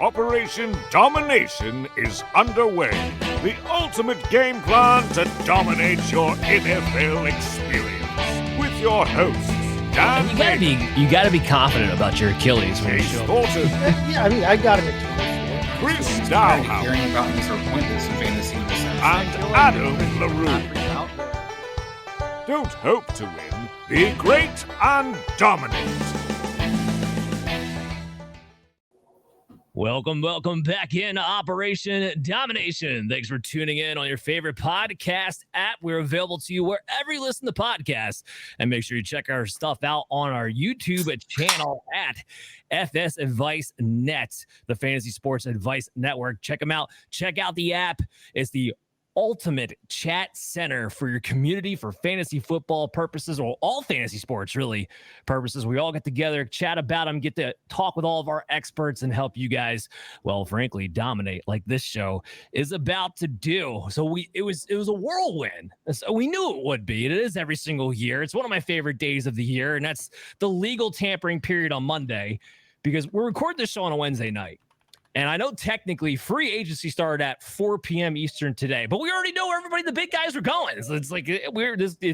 Operation Domination is underway. The ultimate game plan to dominate your NFL experience. With your hosts, Dan you gotta be confident about your Achilles when you show up. Yeah, I mean, I got him at Chris Dowhouse, hearing about these are pointless in fantasy in the sense. and Adam LaRue. Don't hope to win. Be great and dominate. Welcome back in Operation Domination. Thanks for tuning in on your favorite podcast app. We're available to you wherever you listen to podcasts. And make sure you check our stuff out on our YouTube channel at FS Advice Net, the Fantasy Sports Advice Network. Check them out. Check out the app. It's the ultimate chat center for your community for fantasy football purposes, or all fantasy sports really purposes. We all get together, chat about them, get to talk with all of our experts and help you guys, well, frankly, dominate like this show is about to do. So it was a whirlwind. So we knew it would be. It is every single year. It's one of my favorite days of the year, and that's the legal tampering period on Monday, because we're recording this show on a Wednesday night. And I know technically free agency started at 4 p.m. Eastern today, but we already know where the big guys are going. So it's like it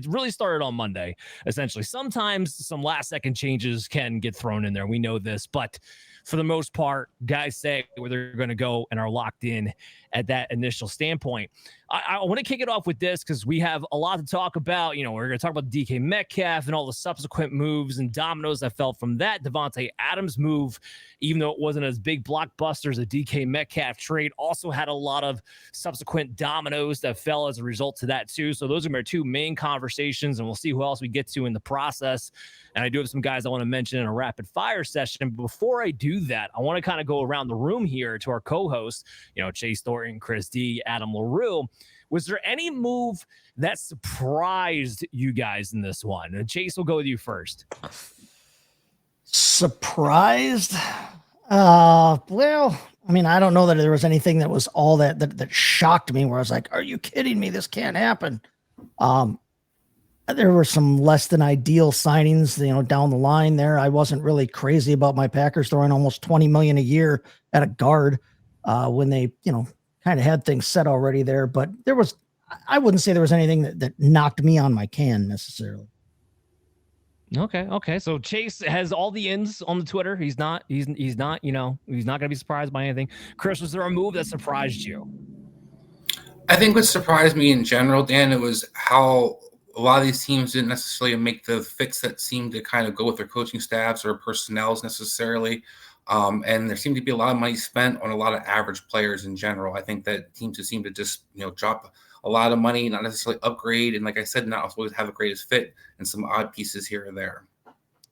really started on Monday, essentially. Sometimes some last second changes can get thrown in there. We know this, but for the most part, guys say where they're going to go and are locked in at that initial standpoint. I want to kick it off with this because we have a lot to talk about. You know, we're going to talk about DK Metcalf and all the subsequent moves and dominoes that fell from that. Devontae Adams move, even though it wasn't as big blockbuster as a DK Metcalf trade, also had a lot of subsequent dominoes that fell as a result to that too. So those are my two main conversations, and we'll see who else we get to in the process. And I do have some guys I want to mention in a rapid fire session. Before I do that, I want to kind of go around the room here to our co-hosts, Chase Thornton, Chris D, Adam LaRue. Was there any move that surprised you guys in this one? And Chase, will go with you first. surprised. Well, I mean, I don't know that there was anything that was all that shocked me where I was like, are you kidding me? This can't happen. There were some less than ideal signings, down the line there. I wasn't really crazy about my Packers throwing almost $20 million a year at a guard when they, kind of had things set already there. But I wouldn't say there was anything that knocked me on my can necessarily. Okay. So Chase has all the ins on the Twitter. He's not, he's not going to be surprised by anything. Chris, was there a move that surprised you? I think what surprised me in general, Dan, it was how a lot of these teams didn't necessarily make the fits that seemed to kind of go with their coaching staffs or personnels necessarily. And there seemed to be a lot of money spent on a lot of average players in general. I think that teams just seem to just, drop a lot of money, not necessarily upgrade. And like I said, not always have the greatest fit and some odd pieces here and there.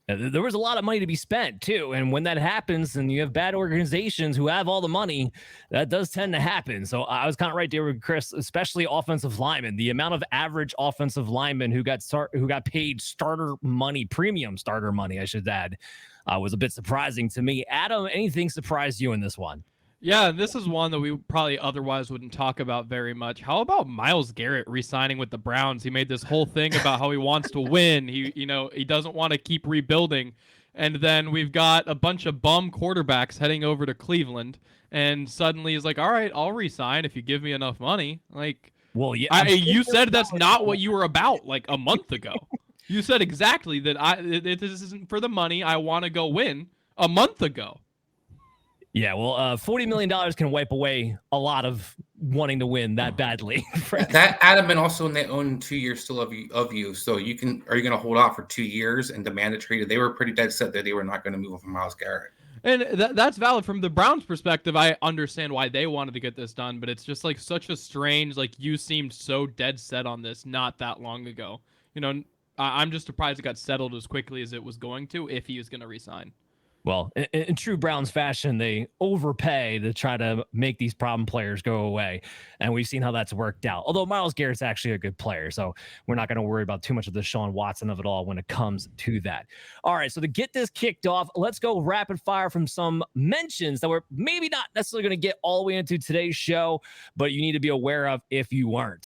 There was a lot of money to be spent too. And when that happens and you have bad organizations who have all the money, that does tend to happen. So I was kind of right there with Chris, especially offensive linemen. The amount of average offensive linemen who got paid starter money, premium starter money, I should add, was a bit surprising to me. Adam, anything surprised you in this one? Yeah, this is one that we probably otherwise wouldn't talk about very much. How about Myles Garrett re-signing with the Browns? He made this whole thing about how he wants to win. He doesn't want to keep rebuilding. And then we've got a bunch of bum quarterbacks heading over to Cleveland. And suddenly he's like, all right, I'll re-sign if you give me enough money. Like, well, yeah, you said that's not what you were about like a month ago. You said exactly that this isn't for the money. I want to go win a month ago. Yeah, well, $40 million can wipe away a lot of wanting to win that badly. That Adam, and also they own 2 years still of you. So are you going to hold out for 2 years and demand a trade? They were pretty dead set that they were not going to move on from Myles Garrett. And that's valid from the Browns' perspective. I understand why they wanted to get this done, but it's just like such a strange, like you seemed so dead set on this not that long ago. I'm just surprised it got settled as quickly as it was going to if he was going to resign. Well, in true Browns fashion, they overpay to try to make these problem players go away. And we've seen how that's worked out. Although Myles Garrett's actually a good player, so we're not going to worry about too much of the Sean Watson of it all when it comes to that. All right, so to get this kicked off, let's go rapid fire from some mentions that we're maybe not necessarily going to get all the way into today's show, but you need to be aware of if you weren't.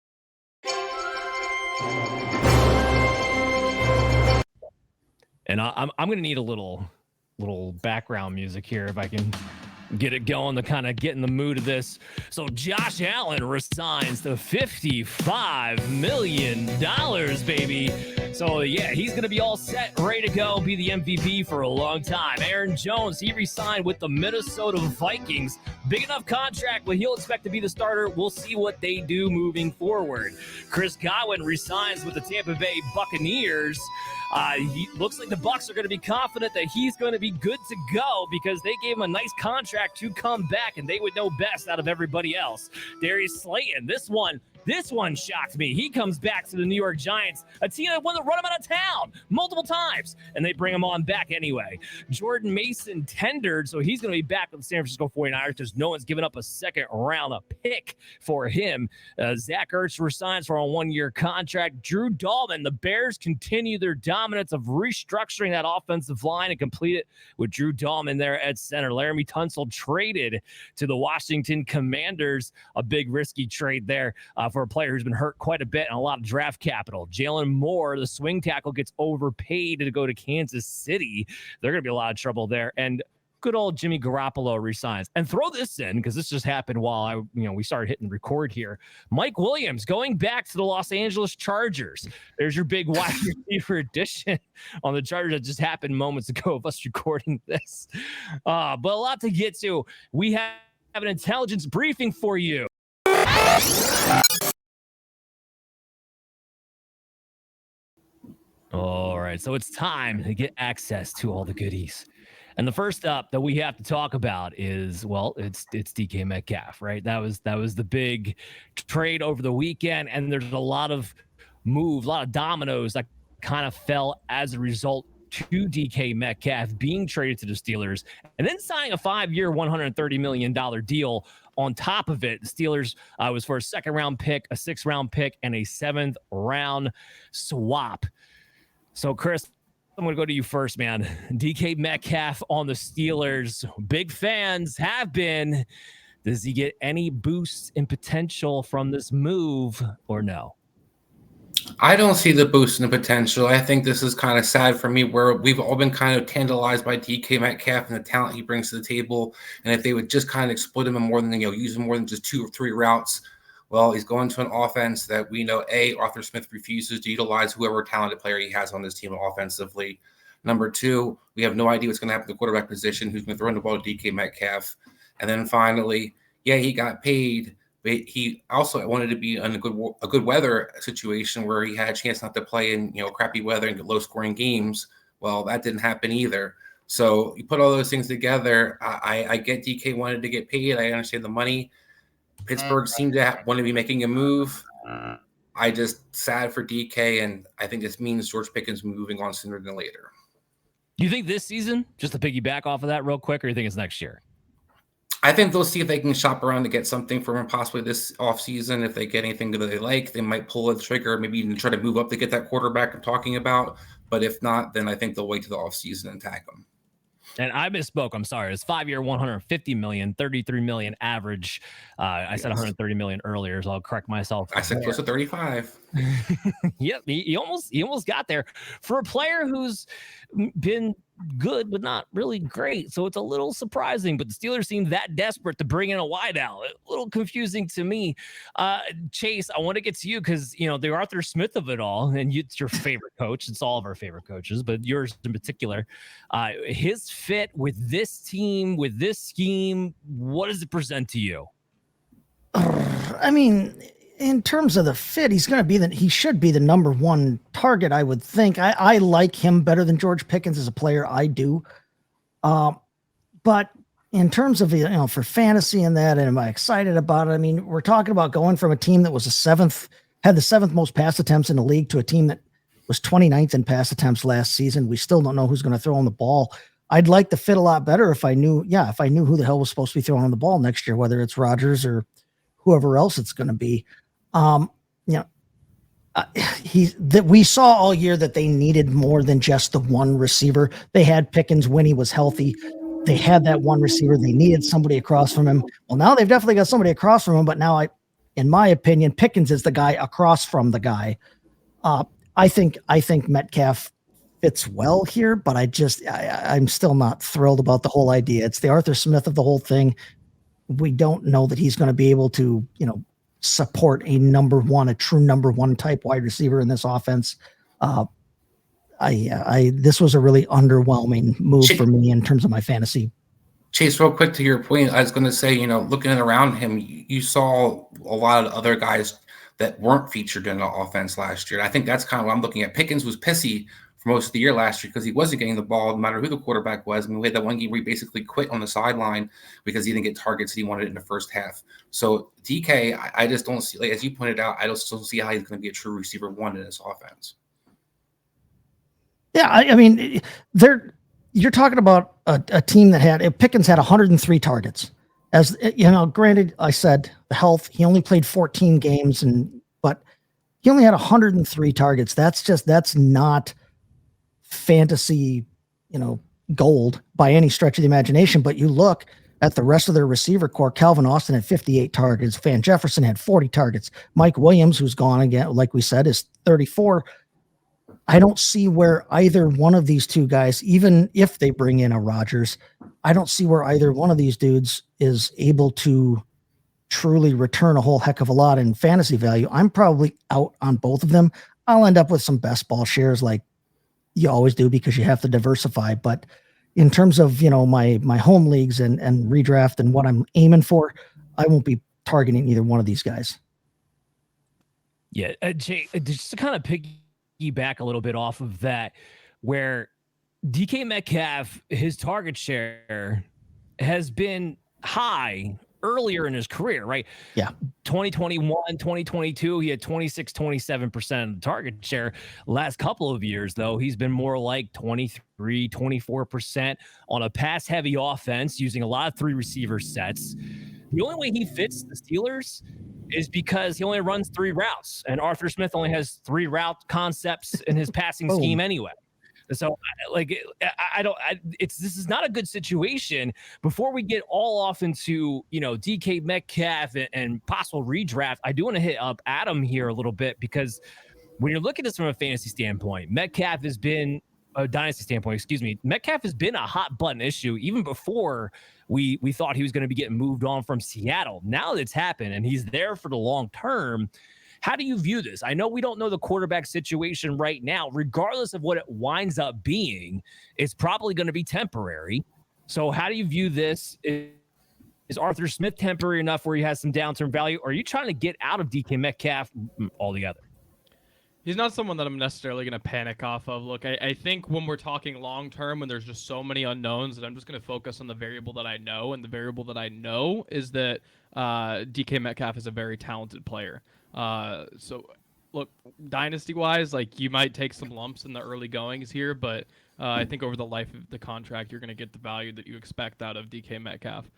And I'm going to need a little background music here if I can get it going to kind of get in the mood of this. So Josh Allen resigns to $55 million, baby. So yeah, he's going to be all set, ready to go, be the MVP for a long time. Aaron Jones, he resigned with the Minnesota Vikings. Big enough contract, but he'll expect to be the starter. We'll see what they do moving forward. Chris Godwin resigns with the Tampa Bay Buccaneers. He looks like the Bucs are going to be confident that he's going to be good to go because they gave him a nice contract to come back, and they would know best out of everybody else. Darius Slayton, this one shocked me. He comes back to the New York Giants, a team that wanted to run him out of town multiple times, and they bring him on back anyway. Jordan Mason tendered, so he's going to be back with the San Francisco 49ers because no one's given up a second-round pick for him. Zach Ertz resigns for a one-year contract. Drew Dalman, the Bears continue their dominance of restructuring that offensive line and complete it with Drew Dalman there at center. Laramie Tunsil traded to the Washington Commanders, a big risky trade there for a player who's been hurt quite a bit and a lot of draft capital. Jalen Moore, the swing tackle, gets overpaid to go to Kansas City. They're going to be a lot of trouble there. And good old Jimmy Garoppolo resigns. And throw this in, because this just happened while we started hitting record here. Mike Williams going back to the Los Angeles Chargers. There's your big wide receiver addition on the Chargers that just happened moments ago of us recording this. But a lot to get to. We have an intelligence briefing for you. All right, so it's time to get access to all the goodies. And the first up that we have to talk about is, well, it's DK Metcalf, right? That was the big trade over the weekend, and there's a lot of dominoes that kind of fell as a result to DK Metcalf being traded to the Steelers and then signing a 5-year, $130 million deal. On top of it, the Steelers was for a second-round pick, a 6th-round pick, and a 7th-round swap. So, Chris, I'm going to go to you first, man. DK Metcalf on the Steelers. Big fans have been. Does he get any boost in potential from this move or no? I don't see the boost in the potential. I think this is kind of sad for me, where we've all been kind of tantalized by DK Metcalf and the talent he brings to the table. And if they would just kind of exploit him more than, use him more than just 2 or 3 routes, well, he's going to an offense that we know, Arthur Smith refuses to utilize whoever talented player he has on this team offensively. Number 2, we have no idea what's going to happen to the quarterback position, who's going to throw the ball to DK Metcalf. And then finally, he got paid, but he also wanted to be in a good weather situation where he had a chance not to play in crappy weather and get low-scoring games. Well, that didn't happen either. So you put all those things together. I get DK wanted to get paid. I understand the money. Pittsburgh seemed to want to be making a move. I just sad for DK, and I think this means George Pickens moving on sooner than later. You think this season, just to piggyback off of that real quick, or you think it's next year? I think they'll see if they can shop around to get something from him possibly this offseason. If they get anything that they like, they might pull the trigger, maybe even try to move up to get that quarterback I'm talking about. But if not, then I think they'll wait to the offseason and tag him. And I misspoke. I'm sorry. It's 5-year, $150 million, $33 million average. I said $130 million earlier, so I'll correct myself. I said close to 35. Yep, he almost got there for a player who's been good but not really great. So it's a little surprising. But the Steelers seem that desperate to bring in a wideout. A little confusing to me. Chase, I want to get to you because the Arthur Smith of it all, and it's your favorite coach. It's all of our favorite coaches, but yours in particular. His fit with this team, with this scheme, what does it present to you? I mean, in terms of the fit, he should be the number 1 target, I would think. I like him better than George Pickens as a player. I do. But in terms of, for fantasy and that, and am I excited about it? I mean, we're talking about going from a team that was had the 7th most pass attempts in the league to a team that was 29th in pass attempts last season. We still don't know who's going to throw on the ball. I'd like the fit a lot better if I knew who the hell was supposed to be throwing on the ball next year, whether it's Rodgers or whoever else it's going to be. We saw all year that they needed more than just the one receiver. They had Pickens when he was healthy. They had that one receiver. They needed somebody across from him. Well, now they've definitely got somebody across from him, but now in my opinion, Pickens is the guy across from the guy. I think Metcalf fits well here, but I'm still not thrilled about the whole idea. It's the Arthur Smith of the whole thing. We don't know that he's going to be able to, support a true number one type wide receiver in this offense. This was a really underwhelming move for me in terms of my fantasy. Chase, real quick to your point, I was going to say, looking around him, you saw a lot of other guys that weren't featured in the offense last year. I think that's kind of what I'm looking at. Pickens was pissy for most of the year last year because he wasn't getting the ball no matter who the quarterback was. I mean, we had that one game where he basically quit on the sideline because he didn't get targets he wanted in the first half. So DK, I just don't see, like, as you pointed out, I just don't see how he's going to be a true receiver one in this offense. Yeah, I mean, you're talking about a team that Pickens had 103 targets. As granted, I said the health, he only played 14 games, but he only had 103 targets. That's not fantasy, gold by any stretch of the imagination. But you look at the rest of their receiver core. Calvin Austin had 58 targets. Van Jefferson had 40 targets. Mike Williams, who's gone again, like we said, is 34. I don't see where either one of these two guys, even if they bring in a Rodgers, I don't see where either one of these dudes is able to truly return a whole heck of a lot in fantasy value. I'm probably out on both of them. I'll end up with some best ball shares like you always do because you have to diversify. But in terms of, my home leagues and redraft and what I'm aiming for, I won't be targeting either one of these guys. Yeah. Jay, just to kind of back a little bit off of that, where DK Metcalf, his target share has been high earlier in his career, right? Yeah. 2021, 2022, he had 26-27% of the target share. Last couple of years, though, he's been more like 23-24% on a pass-heavy offense using a lot of three receiver sets. The only way he fits the Steelers is because he only runs three routes, and Arthur Smith only has three route concepts in his passing scheme anyway. So, this is not a good situation. Before we get all off into, DK Metcalf and possible redraft, I do want to hit up Adam here a little bit, because when you're looking at this from a fantasy standpoint, Metcalf has been a dynasty standpoint, excuse me, Metcalf has been a hot button issue even before we thought he was going to be getting moved on from Seattle. Now that it's happened and he's there for the long term, how do you view this? I know we don't know the quarterback situation right now. Regardless of what it winds up being, it's probably going to be temporary. So how do you view this? Is Arthur Smith temporary enough where he has some downturn value? Or are you trying to get out of DK Metcalf altogether? He's not someone that I'm necessarily going to panic off of. Look, I think when we're talking long-term, when there's just so many unknowns, that I'm just going to focus on the variable that I know. And the variable that I know is that DK Metcalf is a very talented player. So, look, dynasty-wise, like, you might take some lumps in the early goings here, but I think over the life of the contract, you're going to get the value that you expect out of DK Metcalf.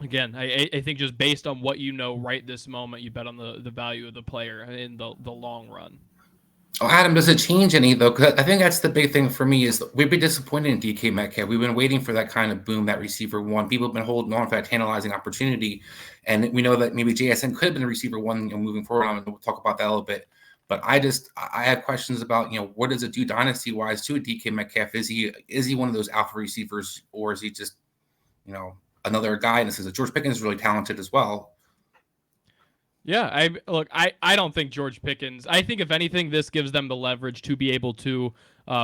Again, I think just based on what you know right this moment, you bet on the value of the player in the long run. Oh, Adam, does it change any, though? Because I think that's the big thing for me is we've been disappointed in DK Metcalf. We've been waiting for that kind of boom, that receiver one. People have been holding on for that tantalizing opportunity. And we know that maybe JSN could have been a receiver one moving forward. And we'll talk about that a little bit. But I have questions about, what does it do dynasty-wise to a DK Metcalf? Is he one of those alpha receivers, or is he just, another guy? And this is George Pickens is really talented as well. Yeah, I don't think George Pickens. I think if anything, this gives them the leverage to be able to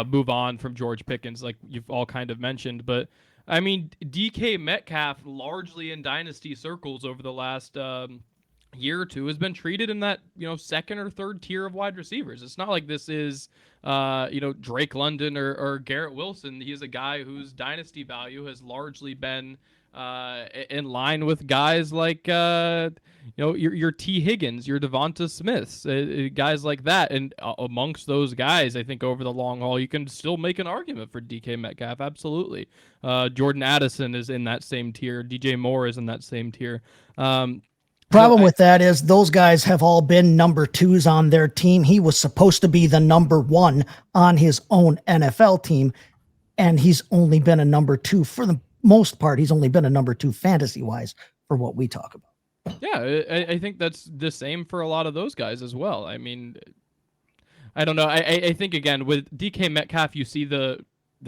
move on from George Pickens, like you've all kind of mentioned. But I mean, DK Metcalf, largely in dynasty circles over the last year or two, has been treated in that second or third tier of wide receivers. It's not like this is Drake London or Garrett Wilson. He's a guy whose dynasty value has largely been in line with guys like your T. Higgins, your Devonta Smiths, guys like that. And amongst those guys, I think over the long haul, you can still make an argument for DK Metcalf. Absolutely. Jordan Addison is in that same tier. DJ Moore is in that same tier. Problem with that is those guys have all been number twos on their team. He was supposed to be the number one on his own NFL team, and he's only been a number two for the most part. He's only been a number two fantasy wise for what we talk about. Yeah, I think that's the same for a lot of those guys as well. I mean, I don't know. I think again with DK Metcalf, you see the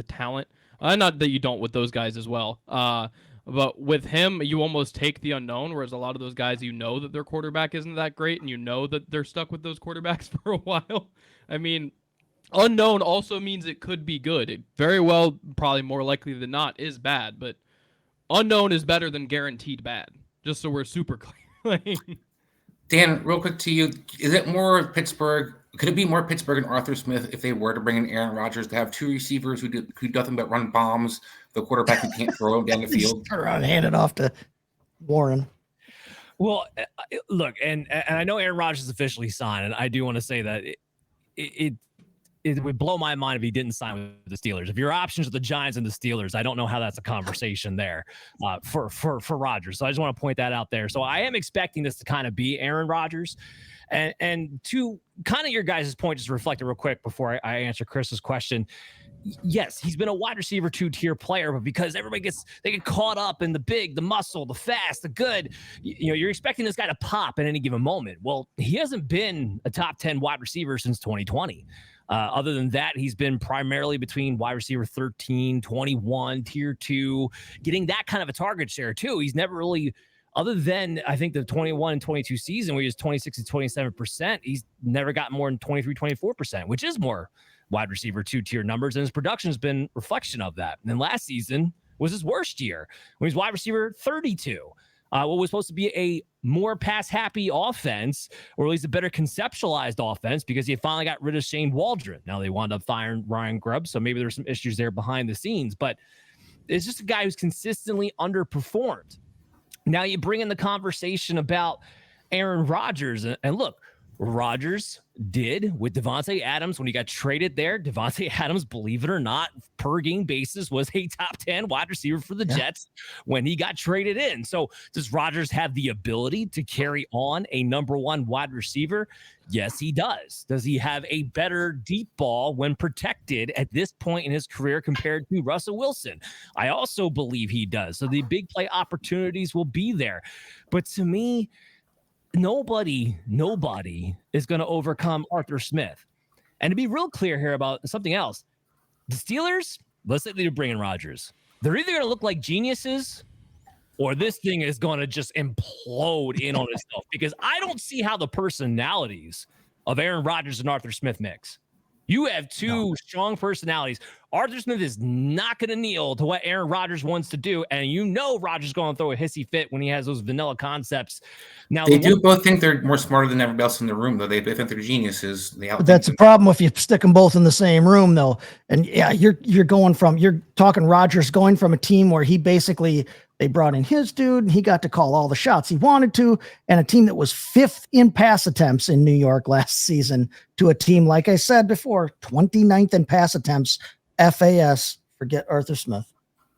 talent. Not that you don't with those guys as well. But with him, you almost take the unknown, whereas a lot of those guys, you know that their quarterback isn't that great, and you know that they're stuck with those quarterbacks for a while. I mean, unknown also means it could be good. It very well, probably more likely than not, is bad, but unknown is better than guaranteed bad. Just so we're super clear. Dan, real quick to you, is it more Pittsburgh? Could it be more Pittsburgh and Arthur Smith if they were to bring in Aaron Rodgers to have two receivers who do nothing but run bombs, the quarterback who can't throw them down the field? Turn around and hand it off to Warren. Well, look, and I know Aaron Rodgers is officially signed, and I do want to say that it would blow my mind if he didn't sign with the Steelers. If your options are the Giants and the Steelers, I don't know how that's a conversation there for Rodgers. So I just want to point that out there. So I am expecting this to kind of be Aaron Rodgers. And to kind of your guys' point, just reflecting real quick before I answer Chris's question. Yes, he's been a wide receiver 2-tier player, but because everybody get caught up in the big, the muscle, the fast, the good, you're expecting this guy to pop at any given moment. Well, he hasn't been a top 10 wide receiver since 2020. Other than that, he's been primarily between wide receiver 13, 21, tier 2, getting that kind of a target share too. He's never really, other than I think the 21 and 22 season where he was 26 to 27%, he's never got more than 23, 24%, which is more wide receiver 2-tier numbers. And his production has been reflection of that. And then last season was his worst year when he's wide receiver 32. What was supposed to be a more pass-happy offense, or at least a better conceptualized offense, because he finally got rid of Shane Waldron. Now they wound up firing Ryan Grubb, so maybe there's some issues there behind the scenes. But it's just a guy who's consistently underperformed. Now you bring in the conversation about Aaron Rodgers, and look, Rodgers did with Devontae Adams when he got traded there. Devontae Adams, believe it or not, per game basis was a top 10 wide receiver for the Jets when he got traded in. So does Rodgers have the ability to carry on a number one wide receiver? Yes, he does. Does he have a better deep ball when protected at this point in his career compared to Russell Wilson? I also believe he does. So the big play opportunities will be there. But to me, nobody is going to overcome Arthur Smith. And to be real clear here about something else, the Steelers, let's say they're bringing Rodgers. They're either going to look like geniuses or this thing is going to just implode in on itself, because I don't see how the personalities of Aaron Rodgers and Arthur Smith mix. You have two strong personalities. Arthur Smith is not going to kneel to what Aaron Rodgers wants to do, and Rodgers is going to throw a hissy fit when he has those vanilla concepts. Now they do both think they're more smarter than everybody else in the room, though. They think they're geniuses. But that's a problem if you stick them both in the same room, though. And yeah, you're talking Rodgers going from a team where he basically, they brought in his dude and he got to call all the shots he wanted to, and a team that was 5th in pass attempts in New York last season to a team, like I said before, 29th in pass attempts, FAS, forget Arthur Smith.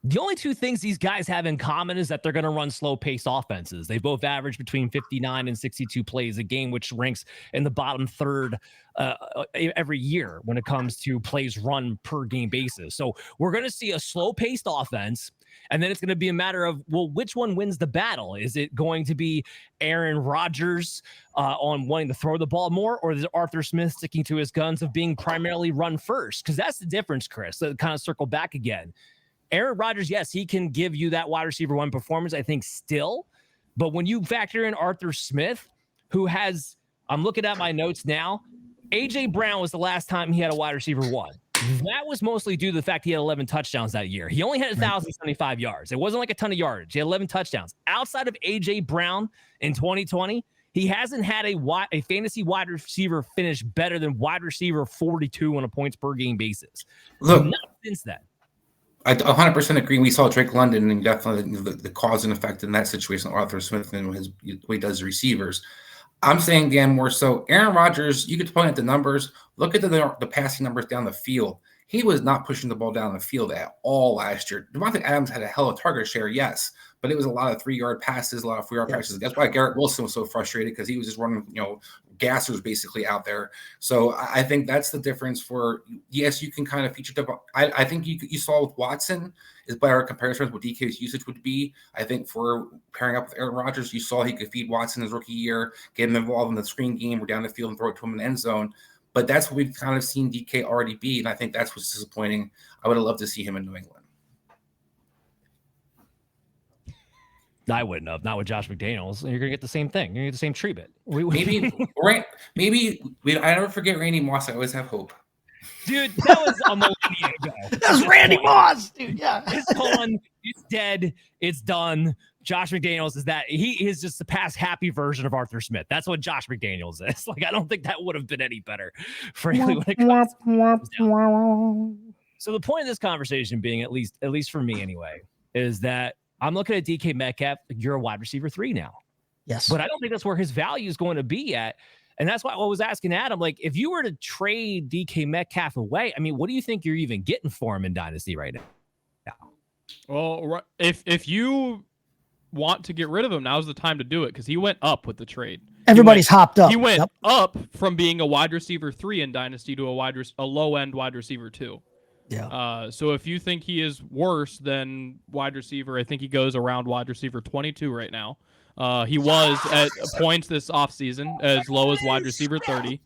The only two things these guys have in common is that they're going to run slow-paced offenses. They both average between 59 and 62 plays a game, which ranks in the bottom third every year when it comes to plays run per game basis. So we're going to see a slow-paced offense, and then it's going to be a matter of, well, which one wins the battle? Is it going to be Aaron Rodgers on wanting to throw the ball more, or is it Arthur Smith sticking to his guns of being primarily run first? Because that's the difference, Chris. So kind of circle back again. Aaron Rodgers, yes, he can give you that wide receiver 1 performance, I think, still. But when you factor in Arthur Smith, who has, I'm looking at my notes now, A.J. Brown was the last time he had a wide receiver 1. That was mostly due to the fact he had 11 touchdowns that year. He only had 1,075 yards. It wasn't like a ton of yardage. He had 11 touchdowns. Outside of A.J. Brown in 2020, he hasn't had a fantasy wide receiver finish better than wide receiver 42 on a points per game basis. Look, not since then. I 100% agree. We saw Drake London and definitely the cause and effect in that situation, Arthur Smith and what he does receivers. I'm saying, Dan, more so Aaron Rodgers, you could point at the numbers. Look at the passing numbers down the field. He was not pushing the ball down the field at all last year. Devontae Adams had a hell of a target share, yes, but it was a lot of 3-yard passes, a lot of 4-yard passes. That's why Garrett Wilson was so frustrated, because he was just running, gassers basically out there. So I think that's the difference for, yes, you can kind of feature the, I think you saw with Watson is better comparison with what DK's usage would be. I think for pairing up with Aaron Rodgers, you saw he could feed Watson his rookie year, get him involved in the screen game or down the field and throw it to him in the end zone. But that's what we've kind of seen DK already be, and I think that's what's disappointing. I would have loved to see him in New England. I wouldn't have. Not with Josh McDaniels. You're gonna get the same thing. You're gonna get the same treatment. I never forget Randy Moss. I always have hope. Dude, that was a millennia ago. That's Randy Moss, dude. Yeah, it's gone. It's dead. It's done. Josh McDaniels he is just the past happy version of Arthur Smith. That's what Josh McDaniels is. Like, I don't think that would have been any better, frankly, when it comes down. So the point of this conversation being, at least for me anyway, is that I'm looking at DK Metcalf. You're a wide receiver 3 now. Yes. But I don't think that's where his value is going to be at. And that's why I was asking Adam, like, if you were to trade DK Metcalf away, I mean, what do you think you're even getting for him in Dynasty right now? Well, if you want to get rid of him, now's the time to do it, because he went up with the trade. Everybody's hopped up. He went up from being a wide receiver 3 in Dynasty to a low-end wide receiver 2. Yeah. So if you think he is worse than wide receiver, I think he goes around wide receiver 22 right now. He was at points this offseason as low as wide receiver 30.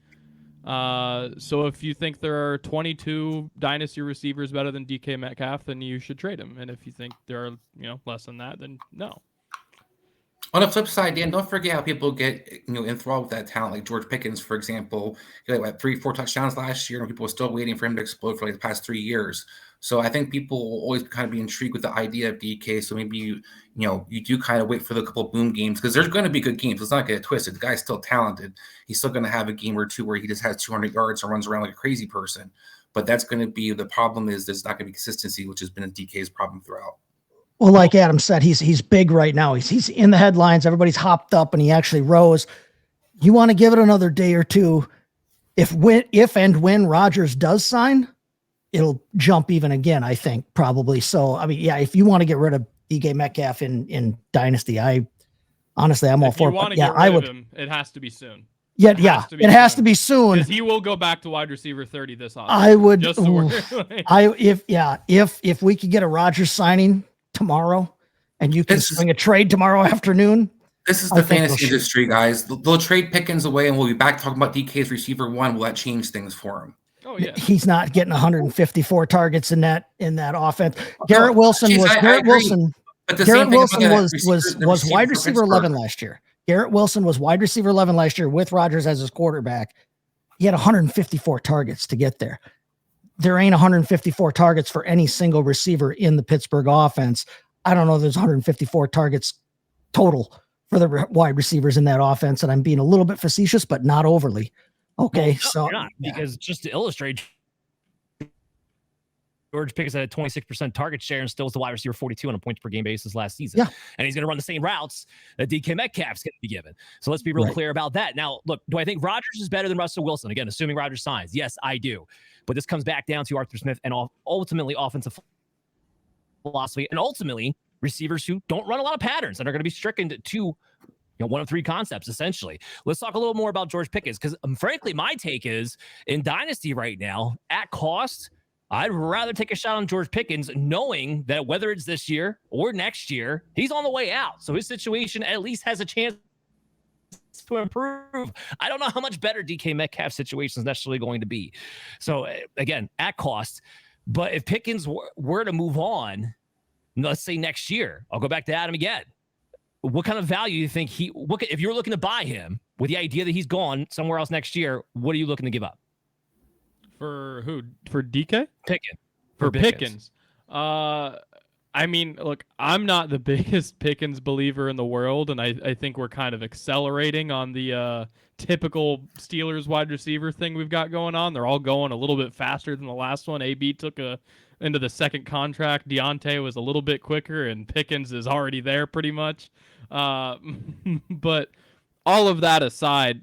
So if you think there are 22 dynasty receivers better than DK Metcalf, then you should trade him. And if you think there are, less than that, then no. On the flip side, Dan, don't forget how people get enthralled with that talent. Like George Pickens, for example, he had 3-4 touchdowns last year, and people were still waiting for him to explode for like the past 3 years. So I think people will always kind of be intrigued with the idea of DK. So maybe you do kind of wait for the couple of boom games, because there's going to be good games. It's not going to get twisted. The guy's still talented. He's still going to have a game or two where he just has 200 yards and runs around like a crazy person. But that's going to be the problem. Is there's not going to be consistency, which has been a DK's problem throughout. Well, like Adam said, he's big right now. He's in the headlines. Everybody's hopped up, and he actually rose. You want to give it another day or two. If and when Rodgers does sign, it'll jump even again, I think, probably. So, I mean, yeah, if you want to get rid of DK Metcalf in Dynasty, I'm all for it. If you want to get rid of him, it has to be soon. Yeah, it has to be soon. Because he will go back to wide receiver 30 this offseason. I would. If we could get a Rodgers signing tomorrow, and you can swing a trade tomorrow afternoon. This is the fantasy industry, guys. They'll trade Pickens away, and we'll be back talking about DK's receiver 1. Will that change things for him? Oh yeah, he's not getting 154 targets in that offense. Garrett Wilson was wide receiver 11 last year. Garrett Wilson was wide receiver 11 last year with Rodgers as his quarterback. He had 154 targets to get there. There ain't 154 targets for any single receiver in the Pittsburgh offense. I don't know if there's 154 targets total for the wide receivers in that offense, and I'm being a little bit facetious, but not overly. Okay, because just to illustrate, George Pickens had a 26% target share and still is the wide receiver 42 on a points per game basis last season. Yeah. And he's going to run the same routes that DK Metcalf's going to be given. So let's be real clear about that. Now, look, do I think Rodgers is better than Russell Wilson? Again, assuming Rodgers signs. Yes, I do. But this comes back down to Arthur Smith and ultimately offensive philosophy, and ultimately receivers who don't run a lot of patterns and are going to be stricken to one of 3 concepts, essentially. Let's talk a little more about George Pickens, because frankly, my take is in Dynasty right now, at cost, I'd rather take a shot on George Pickens, knowing that whether it's this year or next year, he's on the way out. So his situation at least has a chance to improve. I don't know how much better DK Metcalf's situation is necessarily going to be. So again, at cost. But if Pickens were to move on, let's say next year, I'll go back to Adam again. What kind of value do you think if you're looking to buy him with the idea that he's gone somewhere else next year, what are you looking to give up? For who? For DK? Pickens. For Pickens. I mean, look, I'm not the biggest Pickens believer in the world, and I think we're kind of accelerating on the typical Steelers wide receiver thing we've got going on. They're all going a little bit faster than the last one. AB took into the second contract. Deontay was a little bit quicker, and Pickens is already there pretty much. But all of that aside,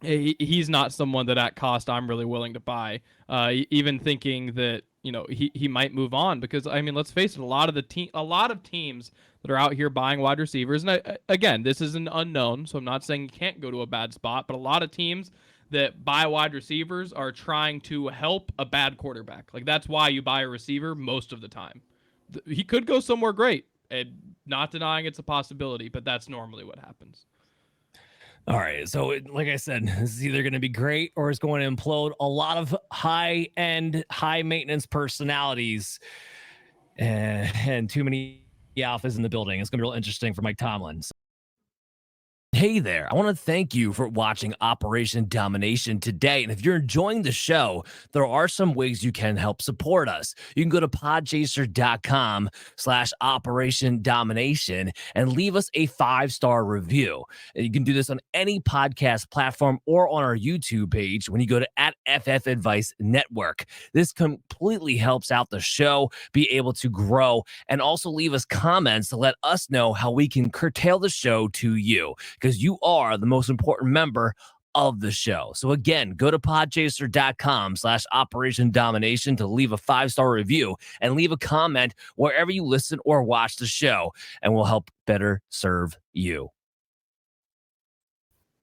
he's not someone that at cost I'm really willing to buy. Even thinking that he might move on, because I mean, let's face it, a lot of teams that are out here buying wide receivers, and again, this is an unknown, so I'm not saying you can't go to a bad spot, but a lot of teams that buy wide receivers are trying to help a bad quarterback. Like, that's why you buy a receiver most of the time. He could go somewhere great, and not denying it's a possibility, but that's normally what happens. All right. So, like I said, this is either going to be great or it's going to implode. A lot of high end, high maintenance personalities and too many alphas in the building. It's going to be real interesting for Mike Tomlin. Hey there. I want to thank you for watching Operation Domination today. And if you're enjoying the show, there are some ways you can help support us. You can go to podchaser.com/Operation Domination and leave us a 5-star review. And you can do this on any podcast platform or on our YouTube page when you go to @FF Advice Network. This completely helps out the show be able to grow, and also leave us comments to let us know how we can curtail the show to you, because you are the most important member of the show. So again, go to podchaser.com/Operation Domination to leave a 5-star review and leave a comment wherever you listen or watch the show, and we'll help better serve you.